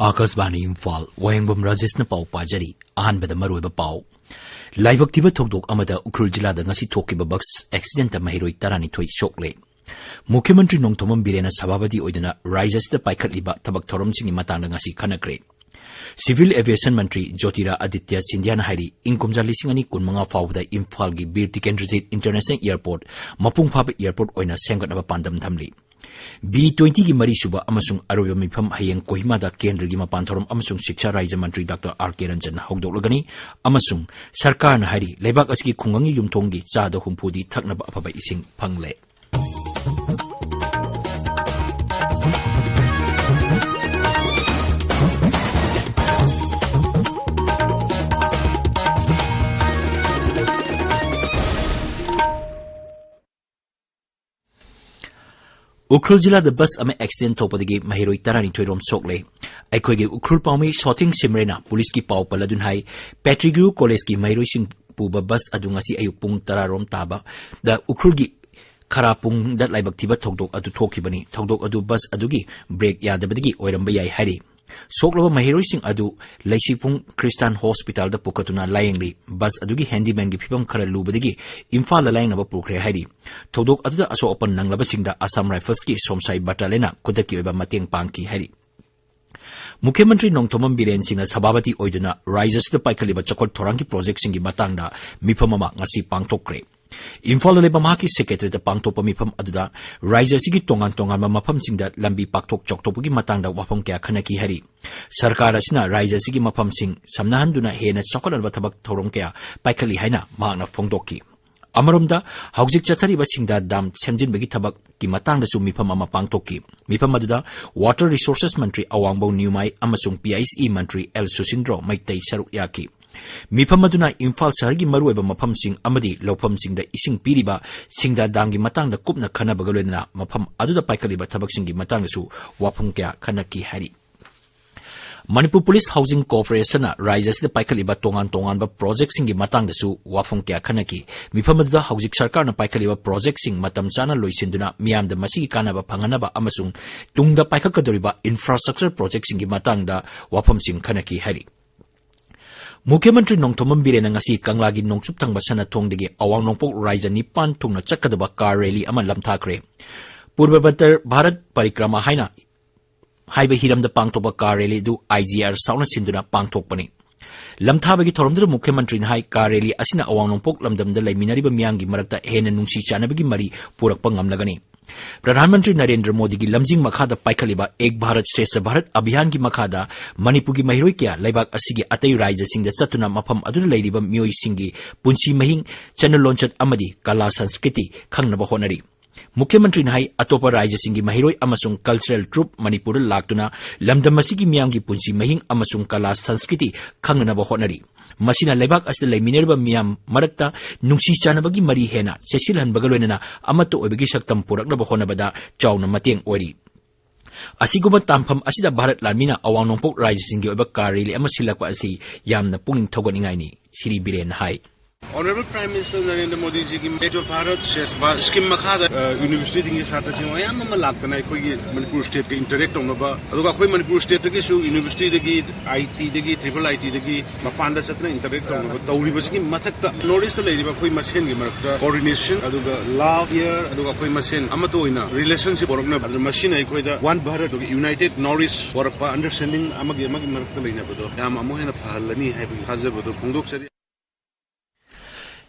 Akasbani Imphal, Wahengbam Rajesh na pau pajari, ahanbada maruiba pau. Laibaktiba thokdok amada Ukhrul jilada ngasi thokiba bus accident mahiroi tarani thoi shokle. Mukhyamantri Nongthomam Birena sababadi oidana Rajesh da paikhatliba tabak thoromsingni matangda ngasi khanakre. Civil Aviation Mantri Jyotira Aditya Sindhya na hairi ingkumja lisingani kunmanga fawda Imphal gi Bir Tikendrajit International Airport mapung phaba airport oina semgatnaba pandam thamli. B20 gi mari suba amasung aroba mifam hayeng Kohima da kendra gi mapanthorom amasung Shiksha Raja Mantri Dr. R.K. Ranjan hogdoklagani amasung sarkar na hairi leibak asigi khungangi yumthonggi chada humphudi thaknaba afaba ising phangle. Ukhrul jila da bus ama accident thopadagi mahiroi tarani thoirom sokle aikhoige Ukhrul paumi shooting simrena police ki pau paladun hai Patrick College ki mahiroi sing puba bus adungasi ayuk pung 10 rom taba da Ukhrul gi kharapung dat laibak thiba thokdok adu thokibani thokdok adu bus adugi brake yadabadagi oiramba yai hari soklaba mahiroi sing adu laisipung Christian Hospital da pukatuna layengli bus adugi handyman gi phibam khara lubadagi Imphal layeng naba pukre hari thokdok adu da aso open nanglaba singda Assam Rifles ki Somsai Batalena kudaki oiba mateng pangki hari Mukhyamantri Nongthomam Biren Singna sababati oiduna Rajesh da paikhaliba chakot thorangi project singi matangda mifamama ngasi pangthokre Imphal leba mahaki secretary da pangthopa mifam aduda Rajesh gi tongan mafam singda lambi pakthok choktopugi matangda wafam kya khanaki hari sarkar asina Rajesh gi mafam sing samnahanduna hena chokolaba thabak thorong kya paikhali haina mahakna phongdokki Amaromda haujik chathariba singda dam semjinbagi thabak ki matangda su mifam ama pangthokki mifam aduda Water Resources Mantri Wahengbam Newmai amasung PICE Mantri L Susindro Maitai saruk yaki Mifam aduna Imphal sahargi maruiba mafam sing amadi lawfam singda ising piriba singda damgi matangda kupna khanabaga loina mafam aduda paikhaliba thabak singi matangda su wafung kya khanaki hari Manipur Police Housing Corporation Rajesh da paikhaliba tongan ba project singi matangda su wafung kya khanaki mifam aduda haujik sarkar na paikhaliba project sing matam chana loisinduna miyamda masigi kanaba phanganaba amasung tungda paikhakadoriba infrastructure project singi matangda wafam sing khanaki hari Mukhyamantri Nongthomam Birena ngasi Kanglagi Nongchup thangba sana thongdagi awang nongpok raija nipan thungna chakadaba car rally ama lamthakre Purbavantar Bharat Parikrama haina haiba hiramda pangthopa car rally du IGR sauna sinduna pangthokpani lamthabagi thoromdra Mukhyamantri na hai car rally asina awang nongpok lamdamda laiminariba miyanggi marakta hena nungsi chanabagi mari purakpa ngamlagani Pradhanmantri Narendra Modi gi lamjing makhada paikhaliba Ek Bharat Shrestha Bharat Abhiyan gi makhada Manipur gi mahiroi kya laibak asigi atai raija singda chatuna mafam aduna leiriba mioi singi punsi mahing channel launchat amadi kala sanskriti khangnaba honari Mukhyamantri nai atopa raija singi mahiroi amasung cultural troupe Manipur laktuna lamdam masigi miyamgi punsi mahing amasung kala sanskriti khangnaba honari Masina lebak asda laiminarba miyam marakta nungsi chanabagi mari hena sesilhanbaga loinana amato oibagi saktam puraknaba honabada chawna mateng ori Asiguma tampham asida Bharat Lamina awang nongpok raija singi oiba karili ama silakwa asi yamna punging thoganingai ni Sri Biren hai Honorable Prime Minister Narendra Modi ji ki Ek Bharat Shrestha Bharat scheme makhada university dingi sata ji mayam ma lakna koi Manipur state ke interact ongba aduga koi Manipur state ke su university degi IT degi triple IT degi mapanda satna interact ongba tauri basiki mathakta notice la riba koi masen gi marakta coordination aduga law here aduga koi masen amato ina relationship borokna machine ai koi da one Bharat united northeast borakpa understanding amagi marakta leina bodo yam amohena phalani haibi hazabado phongdok sari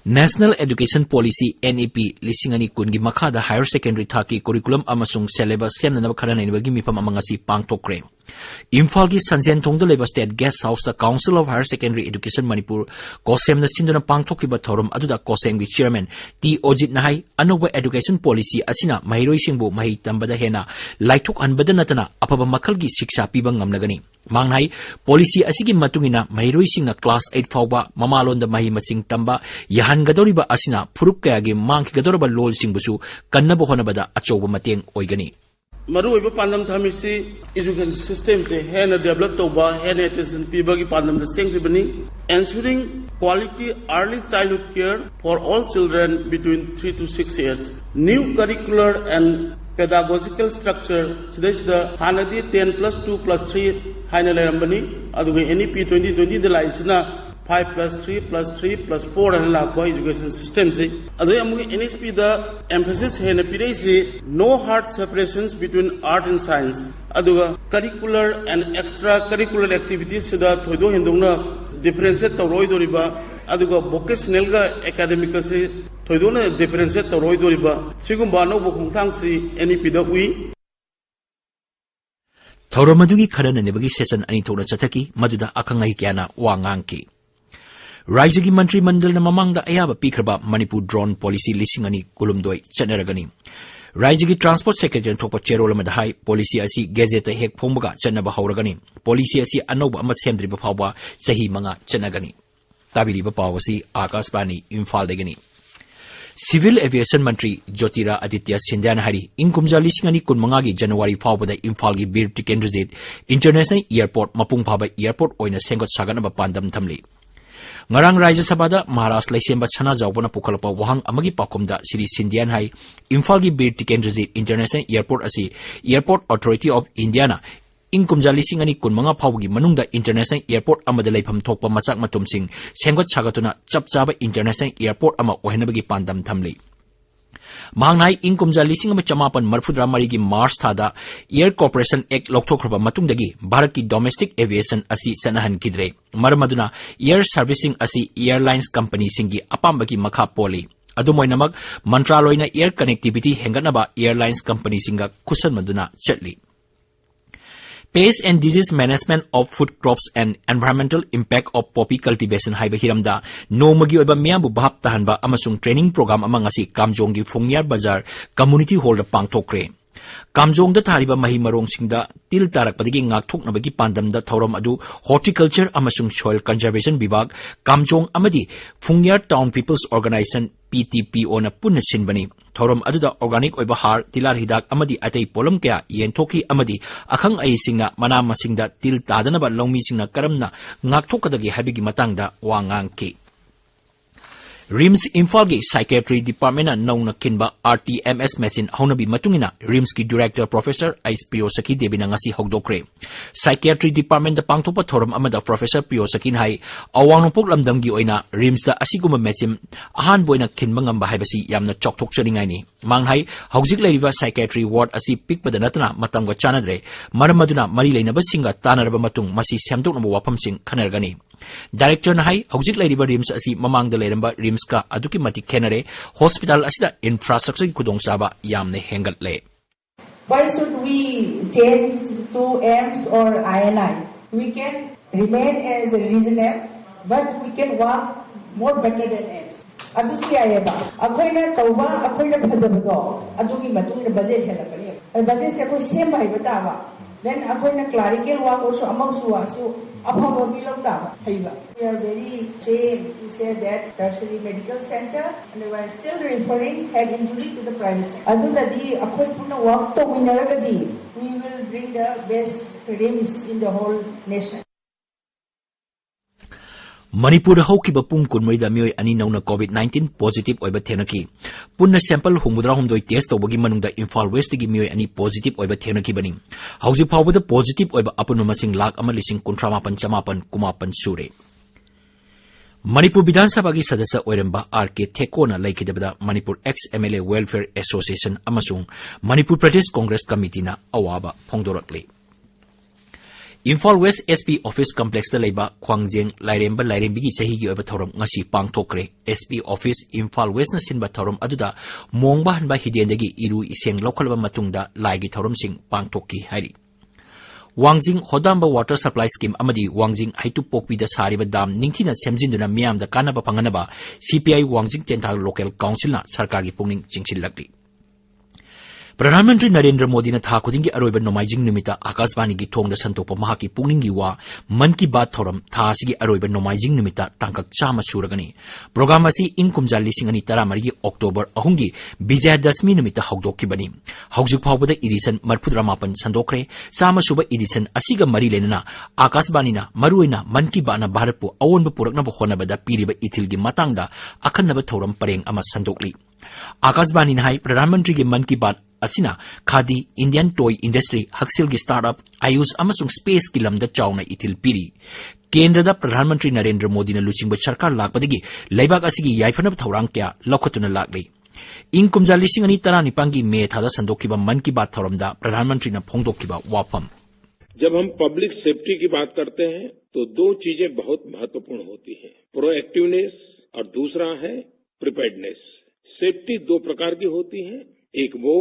National Education Policy NEP lisingani kungi makhada higher secondary thaki curriculum amasung syllabus semnanaba khana naibagi mifam amangasi pangthokre Imphal gi Sanjen thongda leba State Guest House the Council of Higher Secondary Education Manipur Kosem na sinduna pangthokiba thorum aduda Kosem gi chairman T Ojit Nahai anuba education policy asina mahiroi singbu mahi tambada hena laithok anbada natana apaba makhal gi shiksha piba ngamlagani mangnai policy asigi matungina mahiroi singna class 8 fawba mamalonda mahi masing tamba yahan gadoriba asina phuruk kaya gi mangki gadorba lol singbusu kannaba honabada achoba mateng oigani Maruiba pandam thamisi education system se hena develop toba hena attention pibagi pandam the same pibani ensuring quality early childhood care for all children between 3 to 6 years new curricular and pedagogical structure, so this is the Hanadi 10+2+3 haina lerambani aduga NEP 2020 da laisina 5+3+3+4 and lakwa education system se adu amu NSP da emphasis hai na pidai se no hard separations between art and science aduga curricular and extracurricular activities se da thoido hindona differentiate tawroi doriba aduga vocational ga academic se thoido na differentiate tawroi doriba sigumba no bokungthang si NEP da ui Thauramadu Karananibagi session Anitona Chataki, Maduda Akangahikiana, Wangangki. Raizagi Mantri Mandal Namamanga Ayaba Pikraba, Manipur drone policy Lisingani, Kulumdoi, Chanaragani. Raizagi Transport Secretary Topa Cherola Policy Asi Gazeta Hek Pombaga, Chanaba Hauragani, Policy Asi Anoba Amasendri Bapawa, Sahi Manga, Chanagani. Tabili Bapawasi, Akaspani, Imphal Degani. Civil Aviation Mantri Jyotira Aditya Sindhyan Hari Inkumja Lisingani Kunmangagi January Fawbada Imphal Bir Tikendrajit International Airport Mapung Phaba Airport Oina Sengot Saganaba Pandam Thamli Ngarang Rajya Sabhada Maharashtra Laisemba Chana Jawbana Pukalapa Wahang Amagi Pakumda Sri Sindhyan Hai Imphal Bir Tikendrajit International Airport Asi Airport Authority of India na Inkumja Lisingani Kunmanga Phawgi Manungda International Airport Amada Laifam Thokpa Masak Matumsing Sengot Sagatuna Chapchaba International Airport Ama Ohenabagi Pandam Thamli Mahangnai Inkumja Lisingama Chamapan Marfudra Marigi Mars Thada Air Corporation Act Lokthokraba Matungdagi Bharatki Domestic Aviation Asi Sanahan Kidre Maramaduna Air Servicing Asi Airlines Company Singi Apambagi Makha Poli Adumoinamag Mantraloina Air Connectivity Henganaba Airlines Company Singa Kusan Maduna Chatli Pest and Disease Management of Food Crops and Environmental Impact of Poppy Cultivation Haiba Hiramda, No Magi Oba Miambu Bahap Tahanba Amasung Training Program Amangasi Kamjongi Fungyar Bazar Community Hall Pangtokre. Kamjong da Tariba Mahi Marong Singda, Til Tarak Padigi Ngaktok Nabagi Pandam da Tauram Adu, Horticulture Amasung Soil Conservation Bibag, Kamjong Amadi, Fungyar Town People's Organization PTPO na Punna Sinbani. Thorom aduda organic oiba har tilar hidak amadi atay polam kaya yentoki amadi akhang ay singna mana masingda til tadanaba longmi singna karamna ngakthokadagi habigi matangda wangangki RIMS Imphal gi Psychiatry Department na nauna kinba RTMS machine haunabi matungina RIMS ki Director Professor Ais Priyosaki Devi na ngasi hogdokre Psychiatry Department da pangthopa thorom amada Professor Priyosaki hai awangpok lamdam gi oina RIMS da asiguma machine ahan boina kinba ngamba haibasi yamna chokthok charingai ni manghai hauzik leiriba psychiatry ward asi pikpada natna matamga chanadre maramaduna mari leinaba singa tanaraba matung masi semdoknaba wafam sing khanargani Director Nahai, Hauzik Ladiba Rims Asi Mamang the Leramba Rimska Aduki Mati Kenare, Hospital Asida Infrastructure Kudong Saba Yamne Hengat Le. Why should we change to M's or INI? We can remain as a regional, but we can work more better than M's. Aduki Ayaba, Akoina Tauba, Akoina Pazabado, Aduki Matu budget Helapani. A budget Sako Shem by Batava. Then Akoina clerical work also among Suasu. We are very ashamed to say that tertiary medical center and we are still referring head injury to the private sector. We will bring the best RIMS in the whole nation. Manipur Hokiba Pung Kunmurida Mui Ani Nona COVID-19 positive Oiba Tenaki. Punna sample Humudra Humdoi test Obagi Manunda Imphal West Gimui Ani positive Oiba Tenaki Bani. How's power the positive Oiba Apunumasing Lak Amalising Kuntramapan Chamapan Kumapan Sure. Manipur Bidan Sabagi Sadasa Oiremba RK Tekona Laikidabada Manipur ex MLA Welfare Association Amasung Manipur Pradesh Congress Committee na Awaba Pongdorakli. Imphal West SP Office Complex da Leiba Khwangjeng Lairemba Lairembigi Chahigi Oiba Thorom ngasi pangthokre SP Office Imphal West na sinba thorom aduda mongba hanba hidendagi iru iseng lokhalba matungda laigi thorom sing pangthokki hari Wangjing Hodamba Water Supply Scheme amadi Wangjing Haitupokpi da sariba dam ningthina semjinduna miyam da kanaba panganaba CPI Wangjing Tenthal Local Council na sarkargi pungning chingchilakli Pradhanmantri Narendra Modi na tha khudingi aroiba nomaijing nimita Akashvani gi thongda santopa mahaki pungningi wa Man Ki Baat thoram tha asigi aroiba nomaijing nimita tangkak chama suragani program asi ingkumja lising ani taramari gi October 3 gi Vijayadashmi nimita hogdokkibani haujuk phawbada edition marfudramapan sandokre chama suba edition asiga mari lenana Akashvani na maruina Man Ki Baat na Bharatpu awonba puraknaba honabada piriba ithilgi matangda akhanaba thoram pareng ama sandokli Akashvani high प्रधानमंत्री के मन की बात असिना khadi Indian toy industry हक्सिल की startup Ayush अमसुंग space की lambda Chowna ethyl पीरी केंद्र प्रधानमंत्री नरेंद्र मोदी ने लुचिंग सरकार लापदगी लेबाक असिगी याइफनब थौरांग क्या लौखतुना लागले इंग कुमजा लिसिंग अनि तरा निपांगी मे थादा संदोखिबा मन की बात थौरमदा प्रधानमंत्री ने फोंदोखिबा वाफम। जब हम पब्लिक सेफ्टी की बात करते हैं तो दो चीजें बहुत महत्वपूर्ण होती हैं, प्रोएक्टिवनेस और दूसरा है प्रिपेयर्डनेस। सेफ्टी दो प्रकार की होती है, एक वो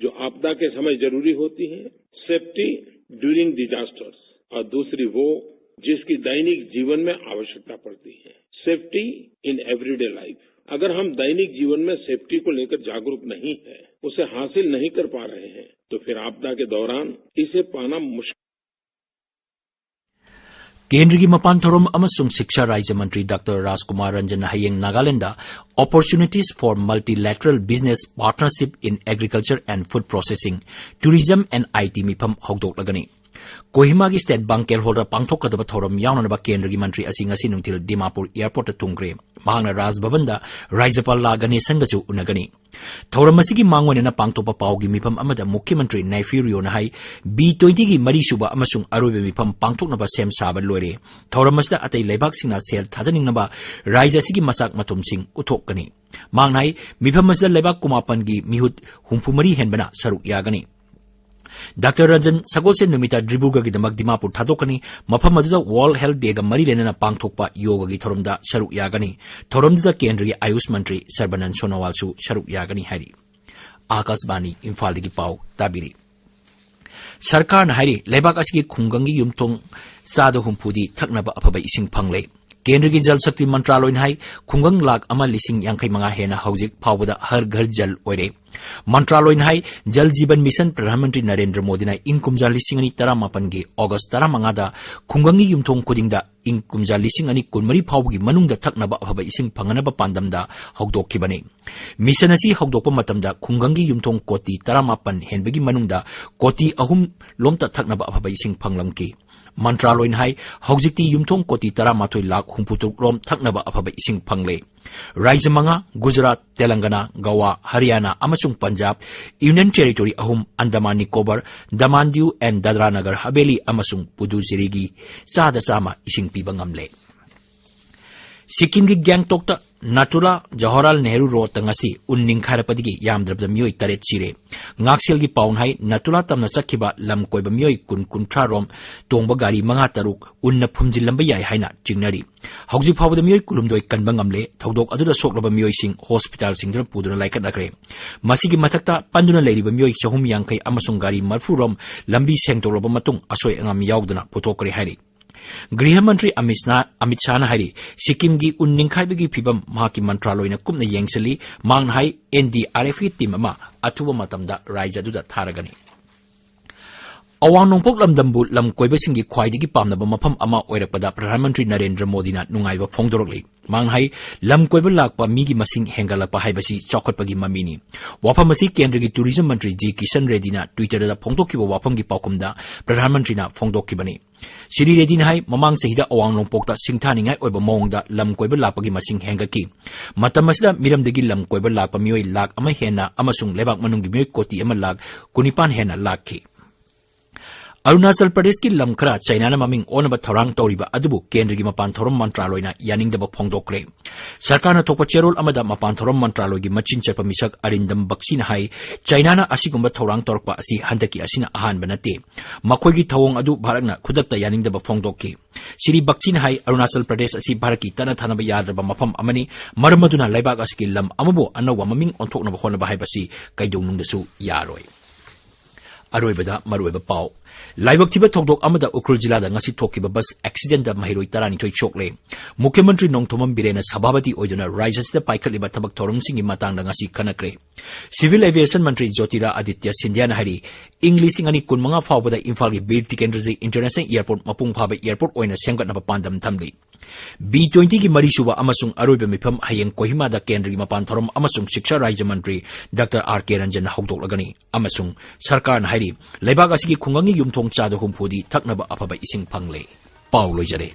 जो आपदा के समय जरूरी होती है, सेफ्टी ड्यूरिंग डिजास्टर्स, और दूसरी वो जिसकी दैनिक जीवन में आवश्यकता पड़ती है, सेफ्टी इन एवरीडे लाइफ। अगर हम दैनिक जीवन में सेफ्टी को लेकर जागरूक नहीं है, उसे हासिल नहीं कर पा रहे हैं, तो फिर आपदा के दौरान इसे पाना मुश्किल। केंद्र की मपान थोरम अमसुंग शिक्षा राज्य मंत्री डॉक्टर राजकुमार रंजन हयेंग Nagaland opportunities for multilateral business partnership in agriculture and food processing tourism and IT मिफम हौदोक्लगनी कोहिमा की स्टेट बैंक केयर हॉल पांथोकदब थौरम यावनब केंद्र की मंत्री असी नुंथिल दिमापुर एयरपोर्ट तुंग्रे राजभवन राज्यपाल ला गणेशंगसु उनगनी थौरम असिगी मांगोनेना पांथोप पाउगी मिफम अमदा मुख्यमंत्री नाइफिरियोना हाई B20 की मरीसुबा अमसुंग अरोबे मिफम पांथोकनबा सेम साब लोरे थौरम असिदा अतै लेबाकसिंगना सेल थादनिंगनबा राज्य असिगी मसाक मतुमसिंग उथोकनी मांगनाई मिफम असिदा लेबाक कुमापन की मिहुत हुंफुमरी हेनबना सरुक यागनी। डॉक्टर रंजन सगोलसे नुमिता ड्रिबुगढ़ की दमक दिमापुर थादोकनी मफम अदुदा वर्ल्ड हेल्थ डे मरी लेना पांथोकपा योग की थोरमदा सरुक यागनी थोरमदुदा केंद्र की आयुष मंत्री सर्बानंद सोनोवालसु सरुक यागनी हैरी। आकाशवाणी इम्फाल की पाव ताबिरी सरकार हाई लेबाक असगी खुंगंगी युमथोंग साद हुंफुदी थकनबा अफबा इसिंग फंगले केंद्र की जल शक्ति मंत्रालय हाई खुंगंग लाख अमा लिसिंग यांखै मंगा हेना हौजिक फावदा हर घर जल ओइरे मंत्रालय हाई जल जीवन मिशन प्रधानमंत्री नरेंद्र मोदी ने इंग कुमजा लिसिंग अनि 18 की अगस्त 15 खुंगंगी युमथोंग खुदिंगदा इंग कुमजा लिसिंग अनि 19 फावगी मनुंगदा थकनबा अफबा इसिंग फंगनबा पांदमदा हौदोखिबने मिशन असी हौदोकपा मतमदा खुंगंगी युमथोंग कोटी 18 हेनबगी मनुंगदा कोटी 3 लोमता थकनबा अफबा इसिंग फंगलमकी मंत्रालय हाई हौजिक्ति युमथोंग कोटी 13 लाख हुंफुतुक रोम थकनबा अफबा इसिंग फंगले राज्य मंगा Gujarat Telangana Goa Haryana अमसुंग Punjab union territory अहुम Andaman Nicobar Daman Diu and Dadra Nagar Haveli अमसुंग Puducherry चादा Chama इसिंग पीबा ngamle सिक्किम की गैंगटोक नाटुला जवाहरलाल नेहरू रोड तंगसी उन्निंग खारपदगी यामद्रबद मियोई 8 चिरे ngaksel की पाउन हाई नाटुला तमना सखिबा लम कोइबा मियोई 19 रोम तोंबा गाड़ी 5 उन्न फुमजिलंबा याय हाइना चिंगनरी हौजिक फावद मियोई कुलुमदोय कनबा ngamle थौदोक अदुदा सोकलबा मियोई सिंग हॉस्पिटल सिंगदर पुदुना लाइकनखरे मसिगी मथक्ता पंदुना लेरिबा मियोई 350 अमसुंग गाड़ी 40 रोम लंबी सेंगतोरबा मतुंग असोय अंगाम यावदना पुथोकरे हाइरी। गृह मंत्री अमित शाह हाई सिक्किम की उन्निंखाई की फिवम मंत्रालय कुमना येंसली मांग हाई NDRF की टीम अथुब मतमदा राज्य थारगनी अवांग नोंपोक लमदंबु लम कोइबसिंग की ख्वाइदगी पामनबा मफम अमा ओइरकपदा प्रधानमंत्री नरेंद्र मोदी ना नुंगाइबा फोंदोरकली मांग हाई लम कोइब लाकपा मीगी मसिंग हेंगलकपा हाइबसी चौखटपगी ममीनी वाफम असी केंद्र की टूरिज्म मंत्री जी किशन रेड्डी ना ट्विटर दा फोंदोकिबा वाफम की पाउकुमदा प्रधानमंत्री ना फोंदोकिबनी श्री रेड्डी हाई ममांग सहिदा अवांग नोंपोकता सिंथानिंगाई ओइबा मोंगदा लम कोइब लाकपगी मसिंग हेंगकी मतम असिदा मिरमदगी लम कोइब लाकपा मियोई लाख अमा हेना अमसुंग लेबाक मनुंगी मियोई कोटी अमा लाख 19 हेना लाखी। अरुणाचल प्रदेश की लमखरा चाइना ममिंग ओनब थौरांग तौरीबा अदुबु केंद्र की मपान थौरम मंत्रालयना यानिंगदब फोंदोक्रे सरकारना थोपा चेरोल अमदा मपान थौरम मंत्रालय की मचिन चप मिसक अरिंदम बक्सीना हाई चाइना असिगुंबा थौरांग तौरकपा असि हंदकी असिना अहानबा नते मखोइगी थौंग अदु भारतना खुदक्ता यानिंगदब फोंदोक्के श्री बक्सीना हाई अरुणाचल प्रदेश असि भारत की तना थानबा यादरबा मफम अमनी मरमदुना लैबाक असि लम अमबो अनौबा ममिंग ओंथोकनबा होनबा हाइबसी कैदोंनुंगदसु यारोय। अरोइबदा मरुइबा पाव लाइवक्तिबा थौदोक अमदा उख्रुल जिलादा ngasi थोकिबा बस एक्सीडेंट दा महिरोई 12 चोकले मुख्यमंत्री नोंथोमम बिरेना सभापति ओइदुना राज्यसिदा पाइखलिबा थबक थौरमसिंगी मातांगदा ngasi खनक्रे सिविल एविएशन मंत्री ज्योतिरा आदित्य सिंधियाना हारी इंग्लिशिंग अनि 15 फावबदा इम्फाल की बीर टिकेंद्रजी इंटरनेशनल एयरपोर्ट मपुंग फाबा एयरपोर्ट ओइना सेंगतनबा पांदम थमली B20 की मरीसुबा अमसुंग अरोइबा मिफम हयेंग कोहिमादा केंद्र की मपान थौरम अमसुंग शिक्षा राज्य मंत्री डॉक्टर RK रंजन हौदोकलगनी अमसुंग सरकार हाइरी लेबाक असigi खुंगंगी युमथोंग चाद हुंफुदी थकनबा अफबा इसिंग फंगले पाव लोइजरे।